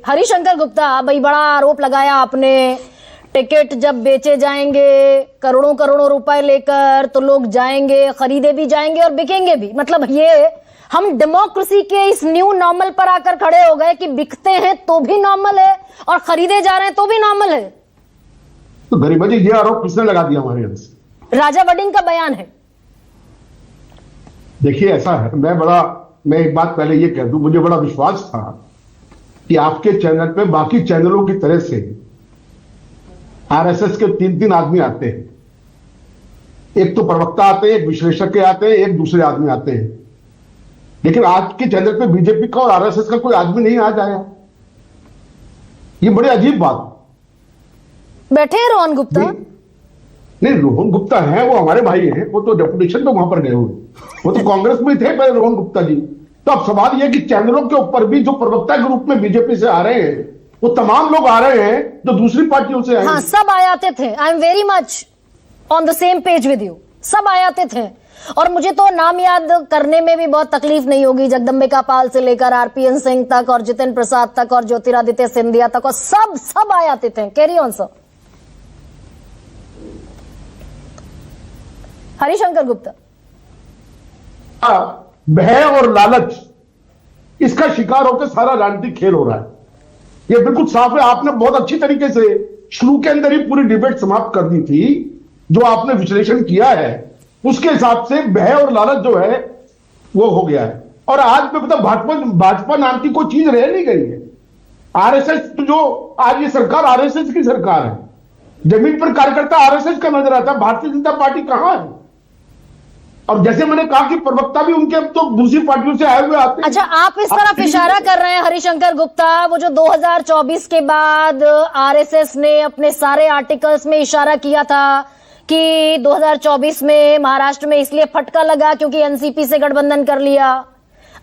हरिशंकर गुप्ता, भाई बड़ा आरोप लगाया आपने, टिकट जब बेचे जाएंगे करोड़ों करोड़ों रुपए लेकर तो लोग जाएंगे, खरीदे भी जाएंगे और बिकेंगे भी। मतलब ये हम डेमोक्रेसी के इस न्यू नॉर्मल पर आकर खड़े हो गए कि बिकते हैं तो भी नॉर्मल है और खरीदे जा रहे हैं तो भी नॉर्मल है। तो गरिमा जी, ये आरोप किसने लगा दिया हमारे यहाँ से? राजा वडिंग का बयान है। देखिए ऐसा है, मैं एक बात पहले ये कह दूं, मुझे बड़ा विश्वास था कि आपके चैनल पे बाकी चैनलों की तरह से आरएसएस के 3 आदमी आते हैं। एक तो प्रवक्ता आते हैं, एक विश्लेषक के आते हैं, एक दूसरे आदमी आते हैं। लेकिन आज के चैनल पे बीजेपी का और आरएसएस का कोई आदमी नहीं आज आया। ये बड़ी अजीब बात। बैठे हैं रोहन गुप्ता? नहीं, रोहन गुप्ता है, वो हमारे भाई हैं, वो तो डेपुटेशन पे वहां पर गए हुए, वो तो कांग्रेस में थे पहले रोहन गुप्ता जी। तो अब सवाल यह कि चैनलों के ऊपर भी जो प्रवक्ता के रूप में बीजेपी से आ रहे हैं वो तमाम लोग आ रहे हैं जो दूसरी पार्टियों से आए। हाँ, सब आयाते थे। I am very much on the same page with you. सब आयाते थे और मुझे तो नाम याद करने में भी बहुत तकलीफ नहीं होगी। जगदम्बिका पाल से लेकर आरपीएन सिंह तक और जितेंद्र प्रसाद तक और ज्योतिरादित्य सिंधिया तक और सब आयाते थे। Carry on sir. Harishankar Gupta, भय और लालच, इसका शिकार होकर सारा राजनीतिक खेल हो रहा है। यह बिल्कुल साफ है। आपने बहुत अच्छी तरीके से शुरू के अंदर ही पूरी डिबेट समाप्त कर दी थी। जो आपने विश्लेषण किया है उसके हिसाब से भय और लालच जो है वो हो गया है। और आज में मतलब भाजपा नाम की कोई चीज रह नहीं गई है। आरएसएस तो जो आज ये सरकार आरएसएस की सरकार है, जमीन पर कार्यकर्ता आरएसएस का नजर आता है। भारतीय जनता पार्टी कहां है? और जैसे मैंने कहा कि प्रवक्ता भी उनके अब तो दूसरी पार्टियों से आए हुए आते हैं। अच्छा, आप इस तरफ इशारा कर रहे हैं हरिशंकर गुप्ता, वो जो 2024 के बाद आरएसएस ने अपने सारे आर्टिकल्स में इशारा किया था कि 2024 में महाराष्ट्र में इसलिए फटका लगा क्योंकि एनसीपी से गठबंधन कर लिया।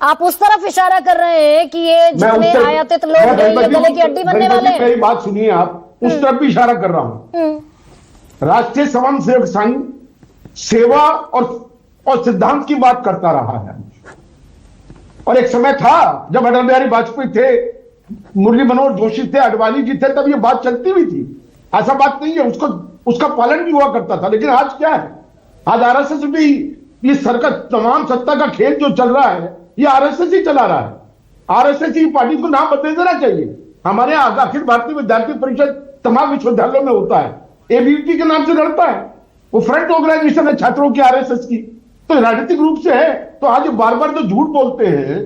आप उस तरफ इशारा कर रहे हैं कि ये जितने आयातित लोग हैं ये गले की हड्डी बनने वाले हैं। मेरी बात सुनिए, आप उस तरफ भी इशारा कर रहा हूं। राष्ट्रीय स्वयंसेवक संघ सेवा और सिद्धांत की बात करता रहा है। और एक समय था जब अटल बिहारी वाजपेयी थे, मुरली मनोहर जोशी थे, अडवाणी जी थे, तब ये बात चलती हुई थी। ऐसा बात नहीं है, उसका पालन भी हुआ करता था। लेकिन आज क्या है? आज आरएसएस भी ये सरकार तमाम सत्ता का खेल जो चल रहा है ये आरएसएस ही चला रहा है। आरएसएस की पार्टी को नाम बदल देना चाहिए। हमारे यहाँ अखिल भारतीय विद्यार्थी परिषद तमाम विश्वविद्यालयों में होता है, एबीवीपी के नाम से लड़ता है। वो फ्रंट ऑर्गेनाइजेशन है छात्रों की आरएसएस की। तो राजनीतिक रूप से है। तो आज बार बार जो झूठ बोलते हैं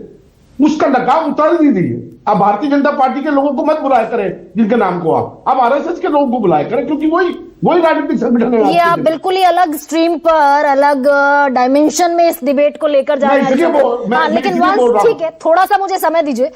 उसका नकाब उतार दीजिए। अब भारतीय जनता पार्टी के लोगों को मत बुलाया करें जिनके नाम को आप आरएसएस के लोगों को बुलाया करें, क्योंकि वही राजनीतिक संगठन है। ये आप बिल्कुल ही अलग स्ट्रीम पर, अलग डायमेंशन में इस डिबेट को लेकर जा रहे हैं। लेकिन ठीक है, थोड़ा सा मुझे समय दीजिए।